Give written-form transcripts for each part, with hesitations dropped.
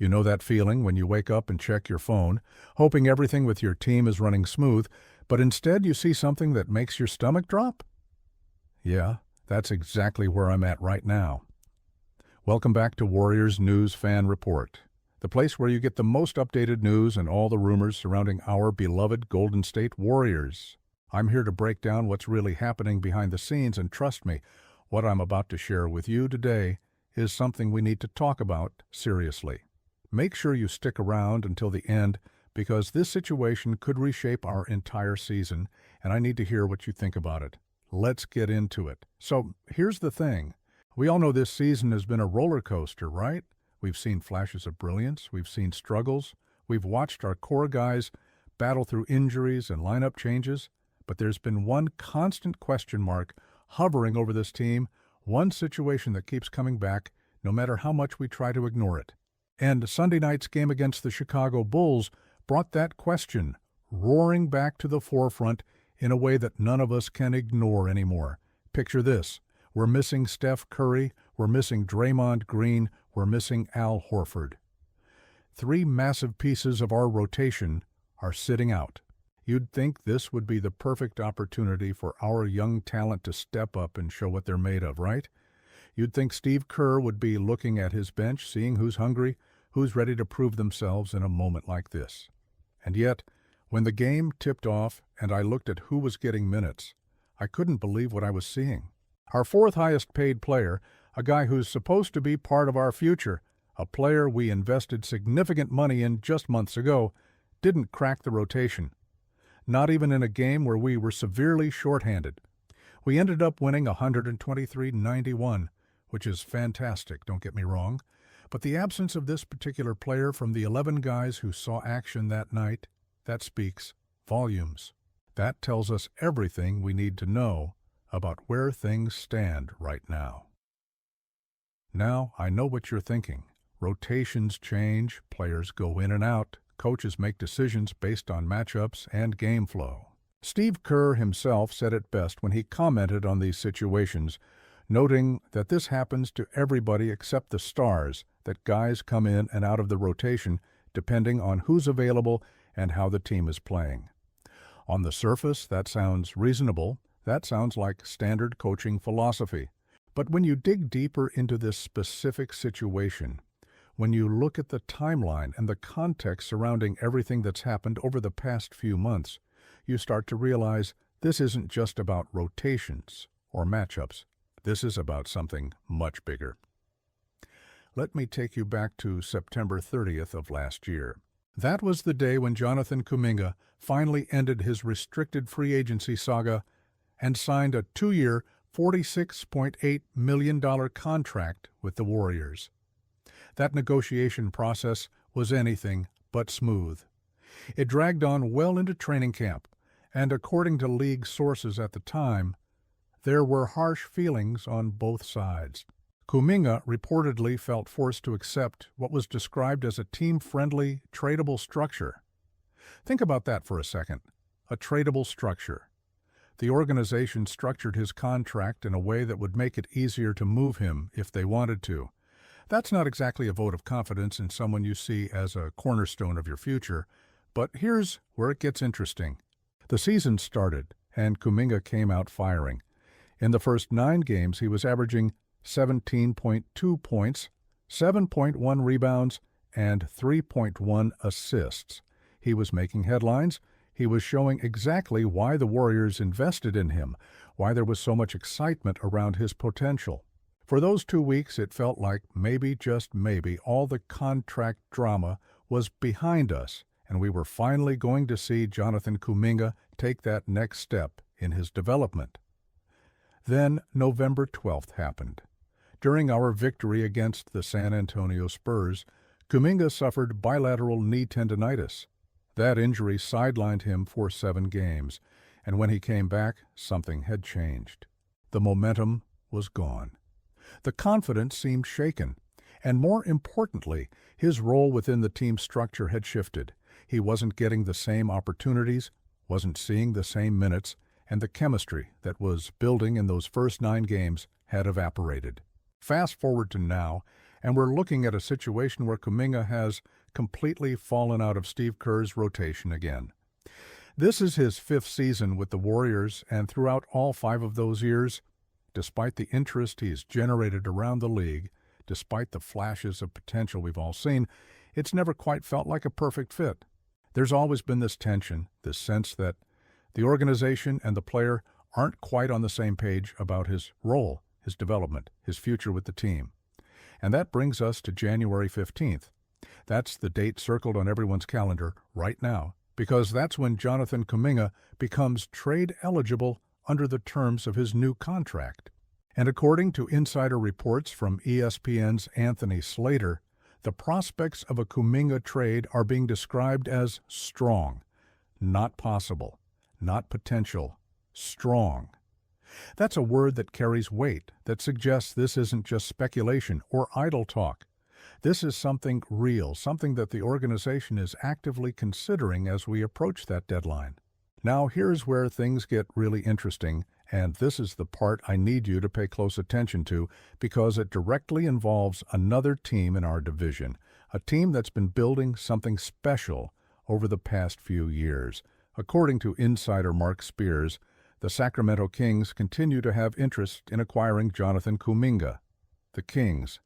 You know that feeling when you wake up and check your phone, hoping everything with your team is running smooth, but instead you see something that makes your stomach drop? Yeah, that's exactly where I'm at right now. Welcome back to Warriors News Fan Report, the place where you get the most updated news and all the rumors surrounding our beloved Golden State Warriors. I'm here to break down what's really happening behind the scenes, and trust me, what I'm about to share with you today is something we need to talk about seriously. Make sure you stick around until the end, because this situation could reshape our entire season, and I need to hear what you think about it. Let's get into it. So here's the thing. We all know this season has been a roller coaster, right? We've seen flashes of brilliance, we've seen struggles, we've watched our core guys battle through injuries and lineup changes, but there's been one constant question mark hovering over this team, one situation that keeps coming back no matter how much we try to ignore it. And Sunday night's game against the Chicago Bulls brought that question roaring back to the forefront in a way that none of us can ignore anymore. Picture this. We're missing Steph Curry, we're missing Draymond Green, we're missing Al Horford. 3 massive pieces of our rotation are sitting out. You'd think this would be the perfect opportunity for our young talent to step up and show what they're made of, right? You'd think Steve Kerr would be looking at his bench, seeing who's hungry, who's ready to prove themselves in a moment like this. And yet, when the game tipped off and I looked at who was getting minutes, I couldn't believe what I was seeing. Our 4th highest paid player, a guy who's supposed to be part of our future, a player we invested significant money in just months ago, didn't crack the rotation. Not even in a game where we were severely shorthanded. We ended up winning 123-91, which is fantastic, don't get me wrong. But the absence of this particular player from the 11 guys who saw action that night, that speaks volumes. That tells us everything we need to know about where things stand right now. Now, I know what you're thinking. Rotations change, players go in and out, coaches make decisions based on matchups and game flow. Steve Kerr himself said it best when he commented on these situations, noting that this happens to everybody except the stars, that guys come in and out of the rotation depending on who's available and how the team is playing. On the surface, that sounds reasonable. That sounds like standard coaching philosophy. But when you dig deeper into this specific situation, when you look at the timeline and the context surrounding everything that's happened over the past few months, you start to realize this isn't just about rotations or matchups. This is about something much bigger. Let me take you back to September 30th of last year. That was the day when Jonathan Kuminga finally ended his restricted free agency saga and signed a 2-year, $46.8 million contract with the Warriors. That negotiation process was anything but smooth. It dragged on well into training camp, and according to league sources at the time, there were harsh feelings on both sides. Kuminga reportedly felt forced to accept what was described as a team-friendly, tradable structure. Think about that for a second. A tradable structure. The organization structured his contract in a way that would make it easier to move him if they wanted to. That's not exactly a vote of confidence in someone you see as a cornerstone of your future, but here's where it gets interesting. The season started, and Kuminga came out firing. In the first 9 games, he was averaging 17.2 points, 7.1 rebounds, and 3.1 assists. He was making headlines. He was showing exactly why the Warriors invested in him, why there was so much excitement around his potential. For those 2 weeks, it felt like maybe, just maybe, all the contract drama was behind us, and we were finally going to see Jonathan Kuminga take that next step in his development. Then November 12th happened. During our victory against the San Antonio Spurs, Kuminga suffered bilateral knee tendonitis. That injury sidelined him for 7 games, and when he came back, something had changed. The momentum was gone. The confidence seemed shaken, and more importantly, his role within the team structure had shifted. He wasn't getting the same opportunities, wasn't seeing the same minutes, and the chemistry that was building in those first 9 games had evaporated. Fast forward to now, And we're looking at a situation where Kuminga has completely fallen out of Steve Kerr's rotation again. This is his 5th season with the Warriors, and throughout all 5 of those years, despite the interest he's generated around the league, despite the flashes of potential we've all seen, it's never quite felt like a perfect fit. There's always been this tension, this sense that the organization and the player aren't quite on the same page about his role, his development, his future with the team. And that brings us to January 15th. That's the date circled on everyone's calendar right now, because that's when Jonathan Kuminga becomes trade eligible under the terms of his new contract. And according to insider reports from ESPN's Anthony Slater, the prospects of a Kuminga trade are being described as strong, not possible, not potential, strong. That's a word that carries weight, that suggests this isn't just speculation or idle talk. This is something real, something that the organization is actively considering as we approach that deadline. Now here's where things get really interesting, and this is the part I need you to pay close attention to because it directly involves another team in our division, a team that's been building something special over the past few years. According to insider Mark Spears, the Sacramento Kings continue to have interest in acquiring Jonathan Kuminga. The Kings,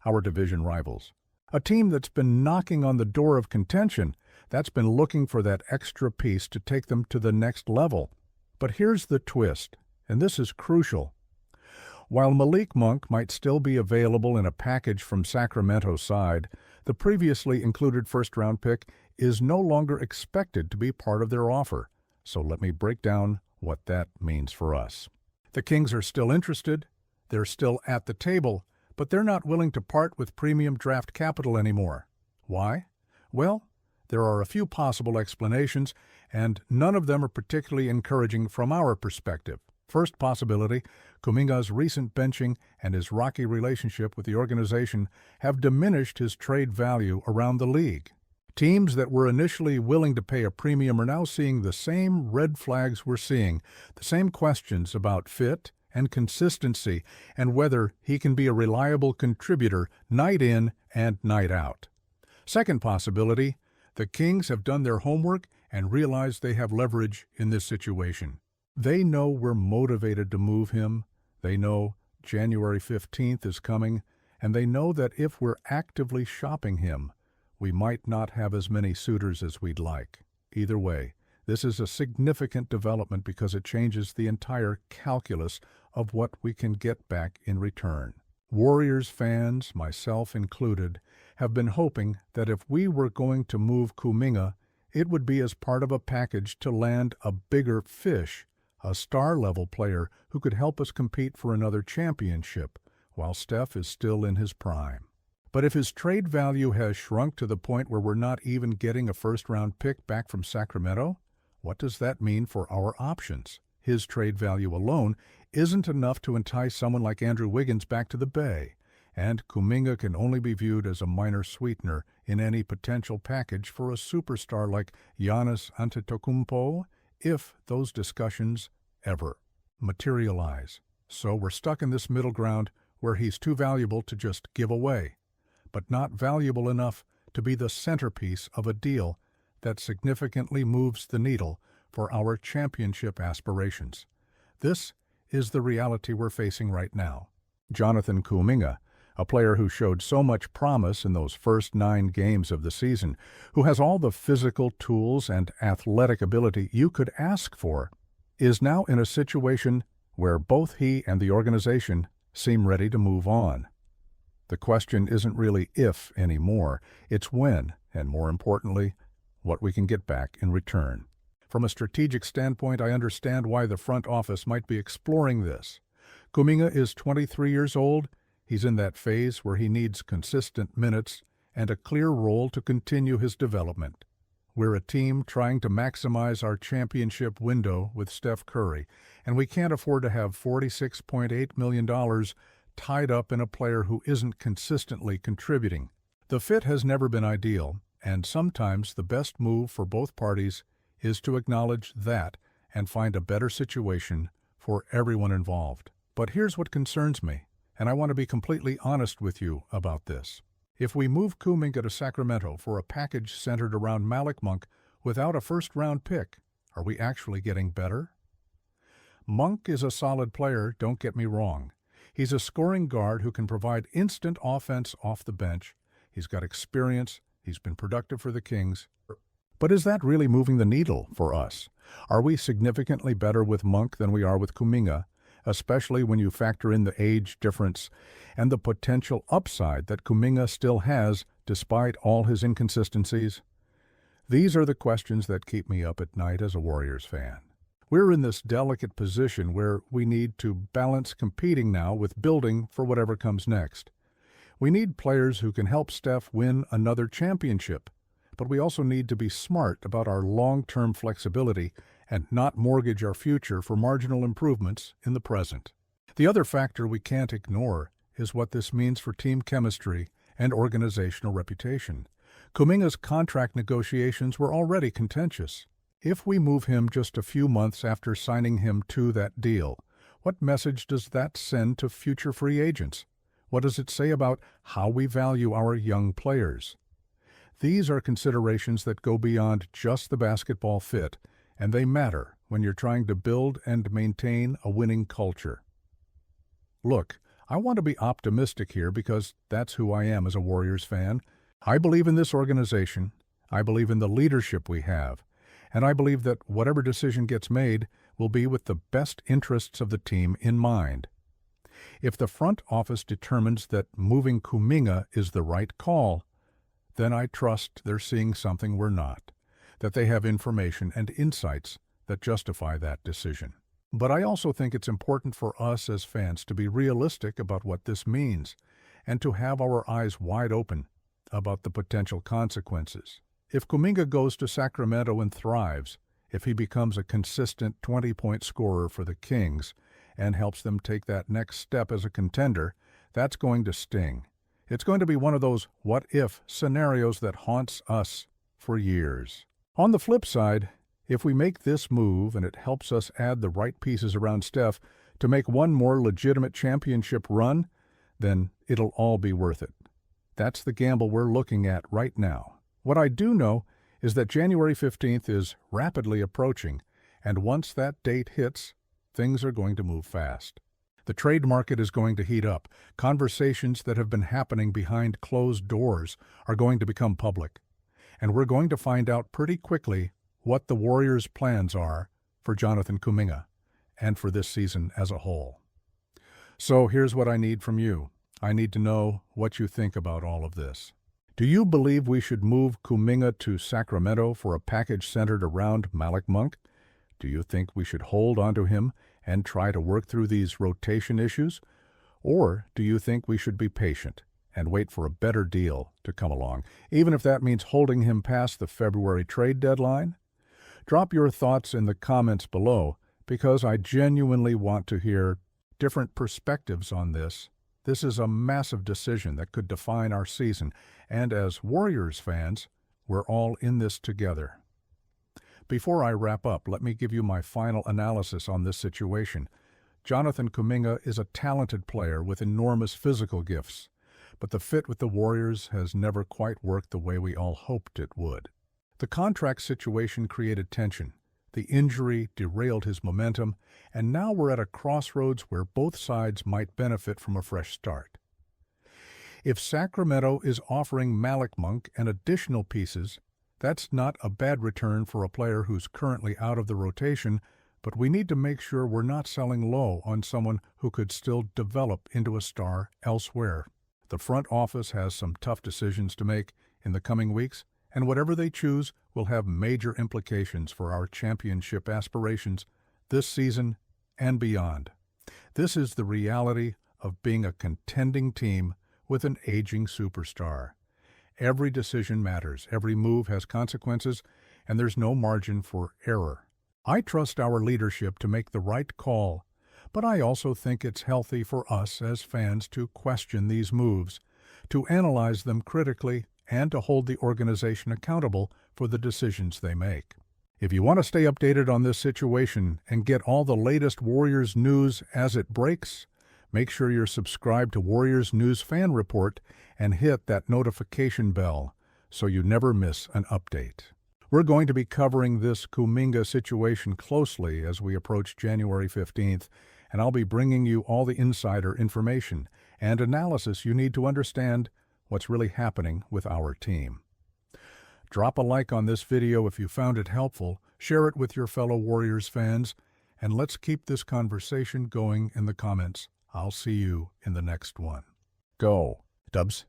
our division rivals. A team that's been knocking on the door of contention, that's been looking for that extra piece to take them to the next level. But here's the twist, and this is crucial. While Malik Monk might still be available in a package from Sacramento's side, the previously included first-round pick is no longer expected to be part of their offer. So let me break down what that means for us. The Kings are still interested, they're still at the table, but they're not willing to part with premium draft capital anymore. Why? Well, there are a few possible explanations, and none of them are particularly encouraging from our perspective. First possibility, Kuminga's recent benching and his rocky relationship with the organization have diminished his trade value around the league. Teams that were initially willing to pay a premium are now seeing the same red flags we're seeing, the same questions about fit and consistency and whether he can be a reliable contributor night in and night out. Second possibility, the Kings have done their homework and realize they have leverage in this situation. They know we're motivated to move him, they know January 15th is coming, and they know that if we're actively shopping him, we might not have as many suitors as we'd like. Either way, this is a significant development because it changes the entire calculus of what we can get back in return. Warriors fans, myself included, have been hoping that if we were going to move Kuminga, it would be as part of a package to land a bigger fish, a star-level player who could help us compete for another championship while Steph is still in his prime. But if his trade value has shrunk to the point where we're not even getting a first-round pick back from Sacramento, what does that mean for our options? His trade value alone isn't enough to entice someone like Andrew Wiggins back to the Bay, and Kuminga can only be viewed as a minor sweetener in any potential package for a superstar like Giannis Antetokounmpo, if those discussions ever materialize. So we're stuck in this middle ground where he's too valuable to just give away, but not valuable enough to be the centerpiece of a deal that significantly moves the needle for our championship aspirations. This is the reality we're facing right now. Jonathan Kuminga, a player who showed so much promise in those first 9 games of the season, who has all the physical tools and athletic ability you could ask for, is now in a situation where both he and the organization seem ready to move on. The question isn't really if anymore, it's when, and more importantly, what we can get back in return. From a strategic standpoint, I understand why the front office might be exploring this. Kuminga is 23 years old. He's in that phase where he needs consistent minutes and a clear role to continue his development. We're a team trying to maximize our championship window with Steph Curry, and we can't afford to have $46.8 million tied up in a player who isn't consistently contributing. The fit has never been ideal, and sometimes the best move for both parties is to acknowledge that and find a better situation for everyone involved. But here's what concerns me, and I want to be completely honest with you about this. If we move Kuminga to Sacramento for a package centered around Malik Monk without a first-round pick, are we actually getting better? Monk is a solid player, don't get me wrong. He's a scoring guard who can provide instant offense off the bench. He's got experience. He's been productive for the Kings. But is that really moving the needle for us? Are we significantly better with Monk than we are with Kuminga, especially when you factor in the age difference and the potential upside that Kuminga still has despite all his inconsistencies? These are the questions that keep me up at night as a Warriors fan. We're in this delicate position where we need to balance competing now with building for whatever comes next. We need players who can help Steph win another championship, but we also need to be smart about our long-term flexibility and not mortgage our future for marginal improvements in the present. The other factor we can't ignore is what this means for team chemistry and organizational reputation. Kuminga's contract negotiations were already contentious. If we move him just a few months after signing him to that deal, what message does that send to future free agents? What does it say about how we value our young players? These are considerations that go beyond just the basketball fit, and they matter when you're trying to build and maintain a winning culture. Look, I want to be optimistic here because that's who I am as a Warriors fan. I believe in this organization. I believe in the leadership we have. And I believe that whatever decision gets made will be with the best interests of the team in mind. If the front office determines that moving Kuminga is the right call, then I trust they're seeing something we're not, that they have information and insights that justify that decision. But I also think it's important for us as fans to be realistic about what this means and to have our eyes wide open about the potential consequences. If Kuminga goes to Sacramento and thrives, if he becomes a consistent 20-point scorer for the Kings and helps them take that next step as a contender, that's going to sting. It's going to be one of those what-if scenarios that haunts us for years. On the flip side, if we make this move and it helps us add the right pieces around Steph to make one more legitimate championship run, then it'll all be worth it. That's the gamble we're looking at right now. What I do know is that January 15th is rapidly approaching, and once that date hits, things are going to move fast. The trade market is going to heat up. Conversations that have been happening behind closed doors are going to become public. And we're going to find out pretty quickly what the Warriors' plans are for Jonathan Kuminga and for this season as a whole. So here's what I need from you. I need to know what you think about all of this. Do you believe we should move Kuminga to Sacramento for a package centered around Malik Monk? Do you think we should hold onto him and try to work through these rotation issues? Or do you think we should be patient and wait for a better deal to come along, even if that means holding him past the February trade deadline? Drop your thoughts in the comments below because I genuinely want to hear different perspectives on this. This is a massive decision that could define our season, and as Warriors fans, we're all in this together. Before I wrap up, let me give you my final analysis on this situation. Jonathan Kuminga is a talented player with enormous physical gifts, but the fit with the Warriors has never quite worked the way we all hoped it would. The contract situation created tension. The injury derailed his momentum, and now we're at a crossroads where both sides might benefit from a fresh start. If Sacramento is offering Malik Monk and additional pieces, that's not a bad return for a player who's currently out of the rotation, but we need to make sure we're not selling low on someone who could still develop into a star elsewhere. The front office has some tough decisions to make in the coming weeks, and whatever they choose will have major implications for our championship aspirations this season and beyond. This is the reality of being a contending team with an aging superstar. Every decision matters, every move has consequences, and there's no margin for error. I trust our leadership to make the right call, but I also think it's healthy for us as fans to question these moves, to analyze them critically, and to hold the organization accountable for the decisions they make. If you want to stay updated on this situation and get all the latest Warriors news as it breaks, Make sure you're subscribed to Warriors News Fan Report and hit that notification bell so you never miss an update. We're going to be covering this Kuminga situation closely as we approach January 15th, and I'll be bringing you all the insider information and analysis you need to understand what's really happening with our team. Drop a like on this video if you found it helpful, share it with your fellow Warriors fans, and let's keep this conversation going in the comments. I'll see you in the next one. Go, Dubs.